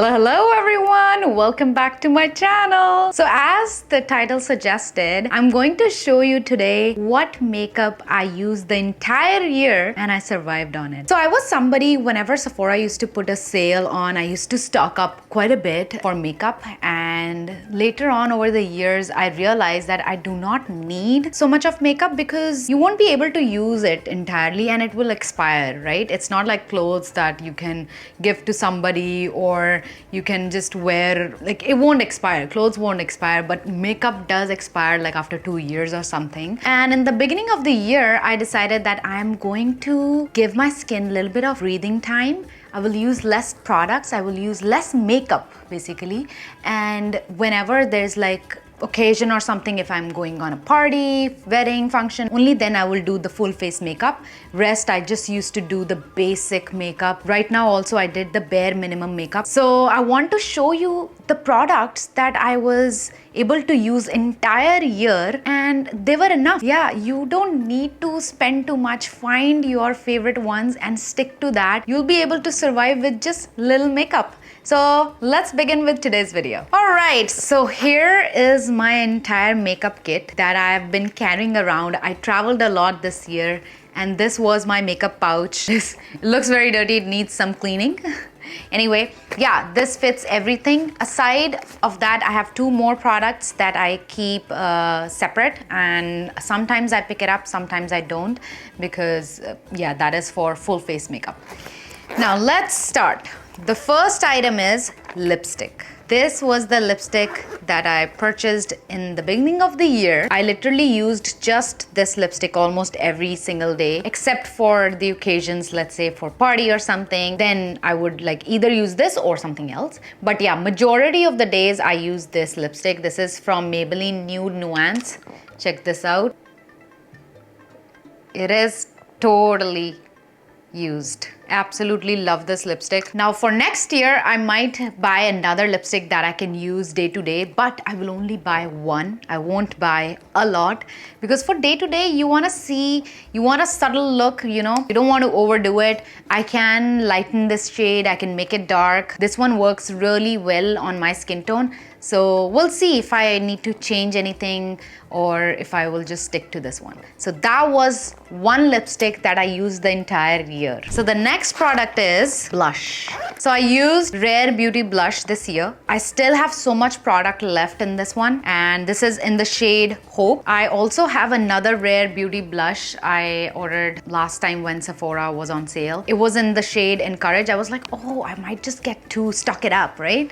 Hello everyone, welcome back to my channel. So as the title suggested, I'm going to show you today what makeup I used the entire year and I survived on it. So I was somebody, whenever Sephora used to put a sale on, I used to stock up quite a bit for makeup, and later on over the years I realized that I do not need so much of makeup because you won't be able to use it entirely and it will expire, right? It's not like clothes that you can give to somebody or you can just wear, like it won't expire. Clothes won't expire, but makeup does expire like after 2 years or something. And in the beginning of the year, I decided that I'm going to give my skin a little bit of breathing time. I will use less products, I will use less makeup basically. And whenever there's like occasion or something, if I'm going on a party, wedding, function, only then I will do the full face makeup. Rest, I just used to do the basic makeup. Right now also I did the bare minimum makeup. So I want to show you the products that I was able to use entire year and they were enough. Yeah, you don't need to spend too much. Find your favorite ones and stick to that. You'll be able to survive with just little makeup. So let's begin with today's video. Alright, so here is my entire makeup kit that I've been carrying around. I traveled a lot this year and this was my makeup pouch. It looks very dirty, it needs some cleaning. Anyway, yeah, this fits everything. Aside of that, I have 2 more products that I keep separate, and sometimes I pick it up, sometimes I don't, because yeah, that is for full face makeup. Now let's start. The first item is lipstick. This was the lipstick that I purchased in the beginning of the year. I literally used just this lipstick almost every single day, except for the occasions, let's say for party or something. Then I would like either use this or something else. But yeah, majority of the days I use this lipstick. This is from Maybelline Nude Nuance. Check this out. It is totally used. Absolutely love this lipstick. Now for next year, I might buy another lipstick that I can use day to day, but I will only buy one. I won't buy a lot because for day to day, you want to see, you want a subtle look, you know, you don't want to overdo it. I can lighten this shade. I can make it dark. This one works really well on my skin tone. So we'll see if I need to change anything or if I will just stick to this one. So that was one lipstick that I used the entire year. So the next product is blush. So I used Rare Beauty blush this year. I still have so much product left in this one, and this is in the shade Hope. I also have another Rare Beauty blush I ordered last time when Sephora was on sale. It was in the shade Encourage. I was like, oh, I might just get 2, stock it up, right?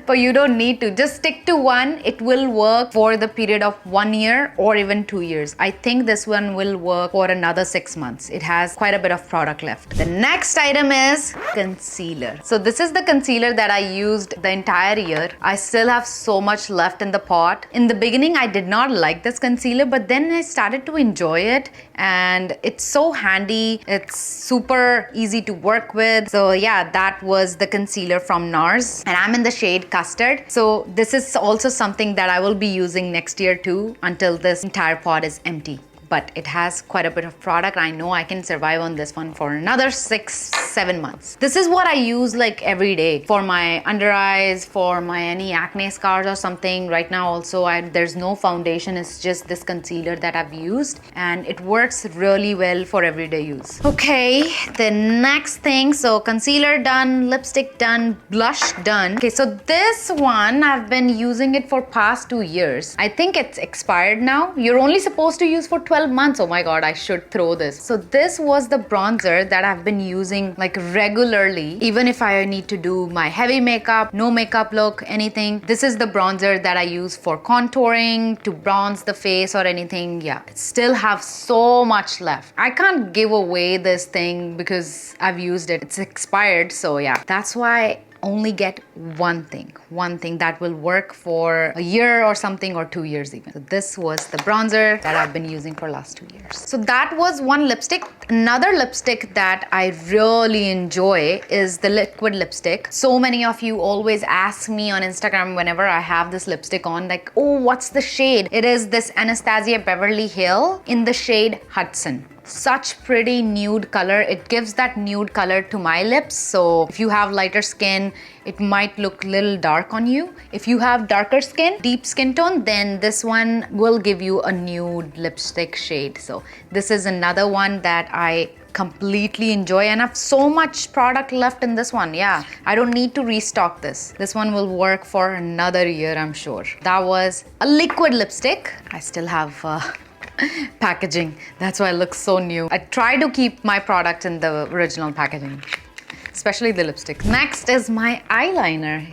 But you don't need to. Just stick to one. It will work for the period of 1 year or even 2 years. I think this one will work for another 6 months. It has quite a bit of product left. The next item is concealer. So this is the concealer that I used the entire year. I still have so much left in the pot. In the beginning, I did not like this concealer, but then I started to enjoy it and it's so handy. It's super easy to work with. So yeah, that was the concealer from Nars, and I'm in the shade Custard. So this is also something that I will be using next year too until this entire pot is empty. But it has quite a bit of product. I know I can survive on this one for another 6-7 months. This is what I use like every day for my under eyes, for my any acne scars or something. Right now also there's no foundation. It's just this concealer that I've used and it works really well for everyday use. Okay, the next thing. So concealer done, lipstick done, blush done. Okay, so this one I've been using it for past 2 years. I think it's expired now. You're only supposed to use for 12 months. Oh my god, I should throw this. So this was the bronzer that I've been using like regularly, even if I need to do my heavy makeup, no makeup look, anything. This is the bronzer that I use for contouring, to bronze the face or anything. Yeah, it still have so much left. I can't give away this thing because I've used it. It's expired. So yeah, that's why only get one thing that will work for a year or something, or 2 years even. So this was the bronzer that I've been using for last 2 years. So that was one lipstick. Another lipstick that I really enjoy is the liquid lipstick. So many of you always ask me on Instagram whenever I have this lipstick on, like, oh, what's the shade? It is this Anastasia Beverly Hill in the shade Hudson. Such pretty nude color. It gives that nude color to my lips. So if you have lighter skin, it might look a little dark on you. If you have darker skin, deep skin tone, then this one will give you a nude lipstick shade. So this is another one that I completely enjoy, and I have so much product left in this one. Yeah, I don't need to restock this. This one will work for another year, I'm sure. That was a liquid lipstick. I still have packaging. That's why it looks so new. I try to keep my product in the original packaging, especially the lipstick. Next is my eyeliner.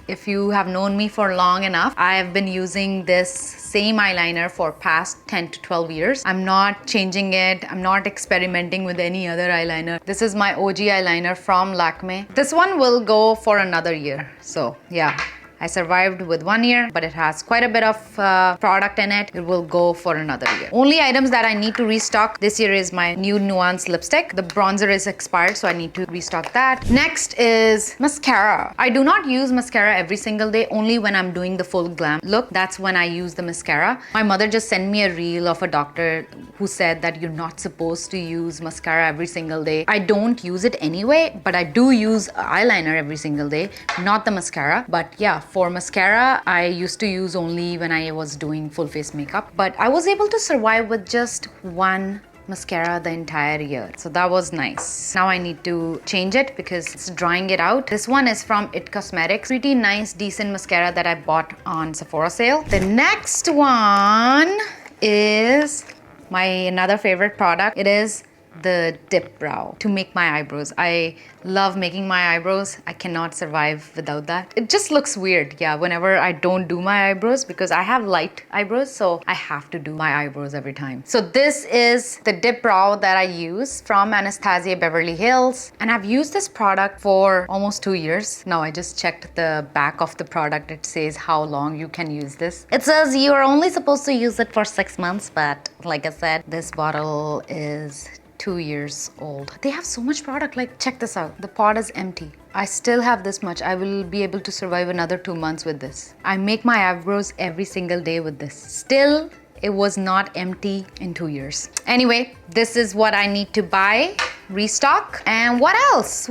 If you have known me for long enough, I have been using this same eyeliner for past 10 to 12 years. I'm not changing it. I'm not experimenting with any other eyeliner. This is my OG eyeliner from Lakme. This one will go for another year. So yeah, I survived with 1 year, but it has quite a bit of product in it. It will go for another year. Only items that I need to restock this year is my Nude Nuance lipstick. The bronzer is expired, so I need to restock that. Next is mascara. I do not use mascara every single day, only when I'm doing the full glam look. That's when I use the mascara. My mother just sent me a reel of a doctor who said that you're not supposed to use mascara every single day. I don't use it anyway, but I do use eyeliner every single day, not the mascara. But yeah, for mascara, I used to use only when I was doing full face makeup. But I was able to survive with just one mascara the entire year. So that was nice. Now I need to change it because it's drying it out. This one is from It Cosmetics. Pretty nice, decent mascara that I bought on Sephora sale. The next one is my another favorite product. It is the dip brow to make my eyebrows. I love making my eyebrows. I cannot survive without that. It just looks weird, yeah, whenever I don't do my eyebrows because I have light eyebrows, so I have to do my eyebrows every time. So this is the dip brow that I use from Anastasia Beverly Hills, and I've used this product for almost 2 years. Now I just checked the back of the product. It says how long you can use this. It says you are only supposed to use it for 6 months, but like I said, this bottle is 2 years old. They have so much product. Like, check this out. The pot is empty. I still have this much. I will be able to survive another 2 months with this. I make my eyebrows every single day with this. Still, it was not empty in 2 years. Anyway, this is what I need to buy, restock. And what else?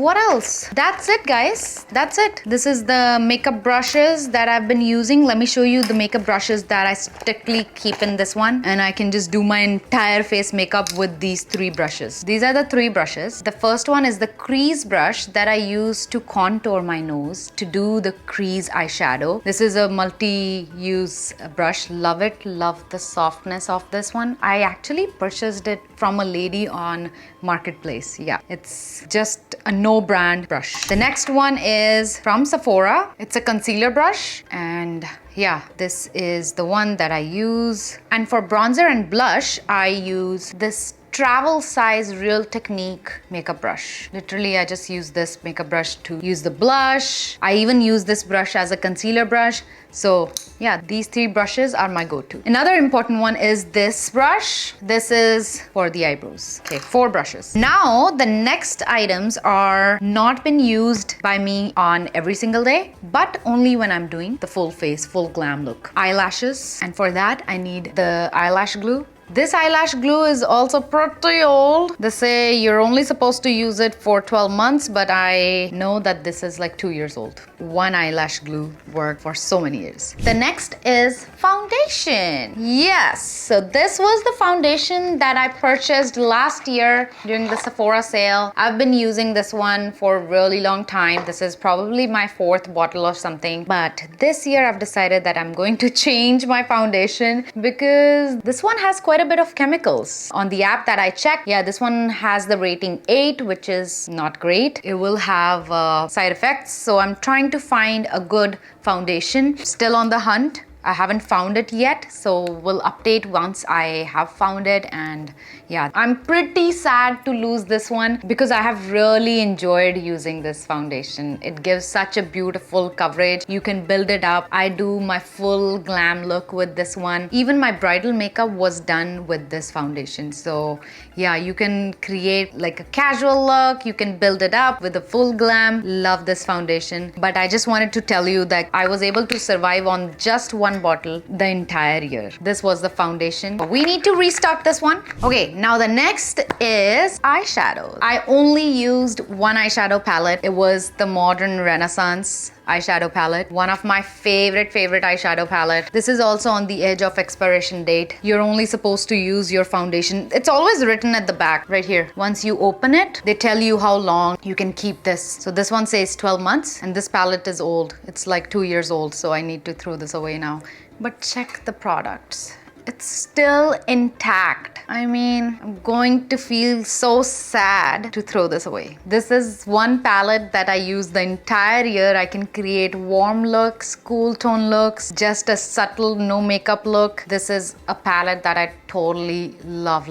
That's it, guys. That's it. This is the makeup brushes that I've been using. Let me show you the makeup brushes that I strictly keep in this one, and I can just do my entire face makeup with these 3 brushes. These are the 3 brushes. The first one is the crease brush that I use to contour my nose, to do the crease eyeshadow. This is a multi-use brush. Love it. Love the softness of this one. I actually purchased it from a lady on Marketplace. Yeah, it's just a no brand brush. The next one is from Sephora. It's a concealer brush, and yeah, this is the one that I use. And for bronzer and blush, I use this travel size Real Technique makeup brush. Literally, I just use this makeup brush to use the blush. I even use this brush as a concealer brush. So yeah, these 3 brushes are my go-to. Another important one is this brush. This is for the eyebrows. Okay, 4 brushes. Now, the next items are not been used by me on every single day, but only when I'm doing the full face, full glam look. Eyelashes, and for that, I need the eyelash glue. This eyelash glue is also pretty old. They say you're only supposed to use it for 12 months, but I know that this is like 2 years old. One eyelash glue worked for so many years. The next is foundation. Yes, so this was the foundation that I purchased last year during the Sephora sale. I've been using this one for a really long time. This is probably my 4th bottle or something, but this year I've decided that I'm going to change my foundation because this one has quite a bit of chemicals. On the app that I checked, yeah, this one has the rating 8, which is not great. It will have side effects. So I'm trying to find a good foundation. Still on the hunt. I haven't found it yet, so we'll update once I have found it. And yeah, I'm pretty sad to lose this one because I have really enjoyed using this foundation. It gives such a beautiful coverage. You can build it up. I do my full glam look with this one. Even my bridal makeup was done with this foundation. So yeah, you can create like a casual look. You can build it up with a full glam. Love this foundation. But I just wanted to tell you that I was able to survive on just one one bottle the entire year. This was the foundation. We need to restock this one. Okay, now the next is eyeshadow. I only used one eyeshadow palette. It was the Modern Renaissance eyeshadow palette. One of my favorite eyeshadow palette. This is also on the edge of expiration date. You're only supposed to use your foundation. It's always written at the back right here. Once you open it, they tell you how long you can keep this. So this one says 12 months and this palette is old. It's like 2 years old, so I need to throw this away now. But check the products. It's still intact. I mean, I'm going to feel so sad to throw this away. This is one palette that I use the entire year. I can create warm looks, cool tone looks, just a subtle no makeup look. This is a palette that I totally love.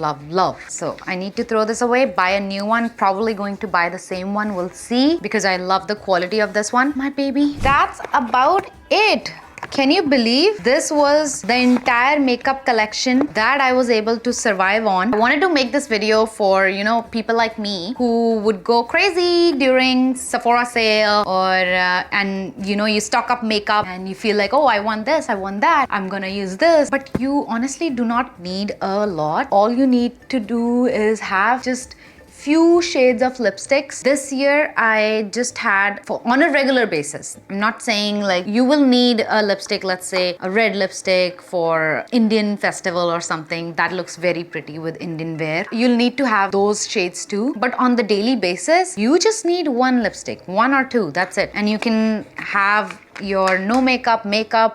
So I need to throw this away, buy a new one. Probably going to buy the same one. We'll see, because I love the quality of this one, my baby. That's about it. Can you believe this was the entire makeup collection that I was able to survive on? I wanted to make this video for, you know, people like me who would go crazy during Sephora sale or, and you know, you stock up makeup and you feel like, oh, I want this, I want that, I'm gonna use this. But you honestly do not need a lot. All you need to do is have just few shades of lipsticks. This year I just had on a regular basis. I'm not saying like you will need a lipstick, let's say a red lipstick for Indian festival or something that looks very pretty with Indian wear. You'll need to have those shades too. But on the daily basis, you just need one lipstick, one or two, that's it. And you can have your no makeup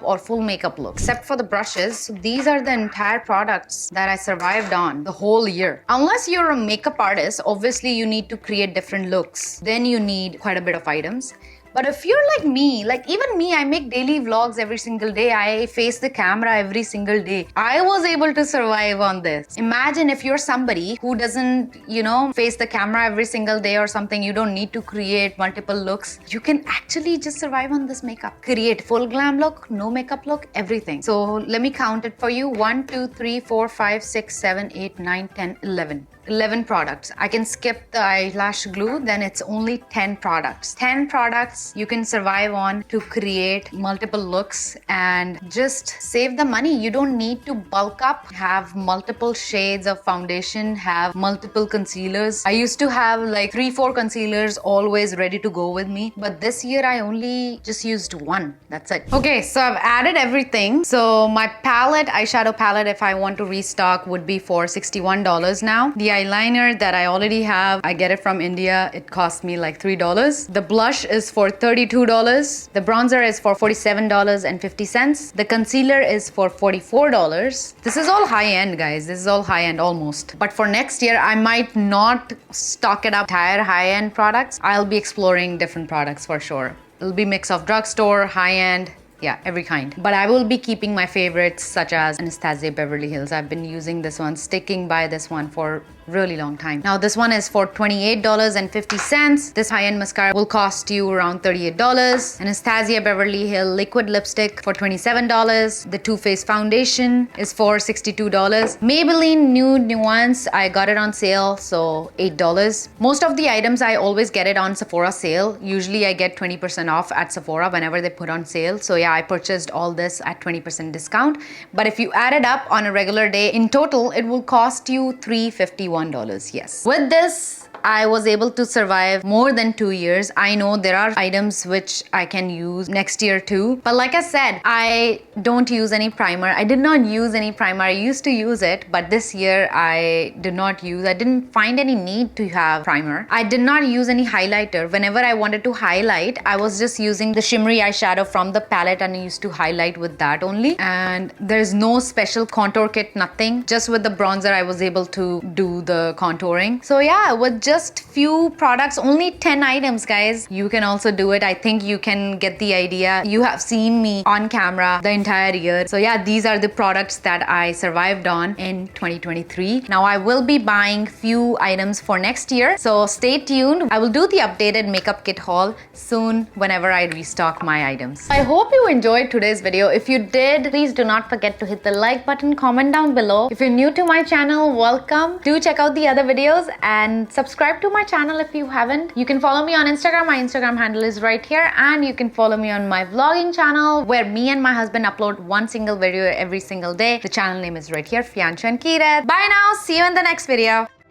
or full makeup look. Except for the brushes, so these are the entire products that I survived on the whole year. Unless you're a makeup artist, obviously you need to create different looks. Then you need quite a bit of items. But if you're like me, like even me, I make daily vlogs every single day. I face the camera every single day. I was able to survive on this. Imagine if you're somebody who doesn't, you know, face the camera every single day or something. You don't need to create multiple looks. You can actually just survive on this makeup. Create full glam look, no makeup look, everything. So let me count it for you. 1, 2, 3, 4, 5, 6, 7, 8, 9, 10, 11. 11 products. I can skip the eyelash glue, then it's only 10 products. 10 products you can survive on to create multiple looks and just save the money. You don't need to bulk up, have multiple shades of foundation, have multiple concealers. I used to have like 3-4 concealers always ready to go with me, but this year I only just used one. That's it. Okay, so I've added everything. So my palette, eyeshadow palette, if I want to restock, would be for $61 now. The eyeliner that I already have, I get it from India. It cost me like $3. The blush is for $32. The bronzer is for $47.50. The concealer is for $44. This is all high-end, guys. This is all high-end almost. But for next year, I might not stock it up entire high-end products. I'll be exploring different products for sure. It'll be mix of drugstore, high-end, yeah, every kind. But I will be keeping my favorites such as Anastasia Beverly Hills. I've been using this one, sticking by this one for really long time. Now this one is for $28.50. This high-end mascara will cost you around $38. Anastasia Beverly Hills liquid lipstick for $27. The Too Faced foundation is for $62. Maybelline Nude Nuance, I got it on sale, so $8. Most of the items I always get it on Sephora sale. Usually I get 20% off at Sephora whenever they put on sale. So yeah, I purchased all this at 20% discount. But if you add it up on a regular day, in total, it will cost you $351. Yes. With this, I was able to survive more than 2 years. I know there are items which I can use next year too. But like I said, I don't use any primer. I did not use any primer. I used to use it, but this year I did not use. I didn't find any need to have primer. I did not use any highlighter. Whenever I wanted to highlight, I was just using the shimmery eyeshadow from the palette and I used to highlight with that only. And there's no special contour kit, nothing. Just with the bronzer, I was able to do the contouring. So yeah, with just few products, only 10 items, guys, you can also do it. I think you can get the idea. You have seen me on camera the entire year. So yeah, these are the products that I survived on in 2023. Now I will be buying few items for next year. So stay tuned. I will do the updated makeup kit haul soon whenever I restock my items. I hope you enjoyed today's video. If you did, please do not forget to hit the like button, comment down below. If you're new to my channel, welcome. Do check check out the other videos and subscribe to my channel if you haven't. You can follow me on Instagram. My Instagram handle is right here, and you can follow me on my vlogging channel where me and my husband upload one single video every single day. The channel name is right here, Fiancho and Kirat. Bye now. See you in the next video.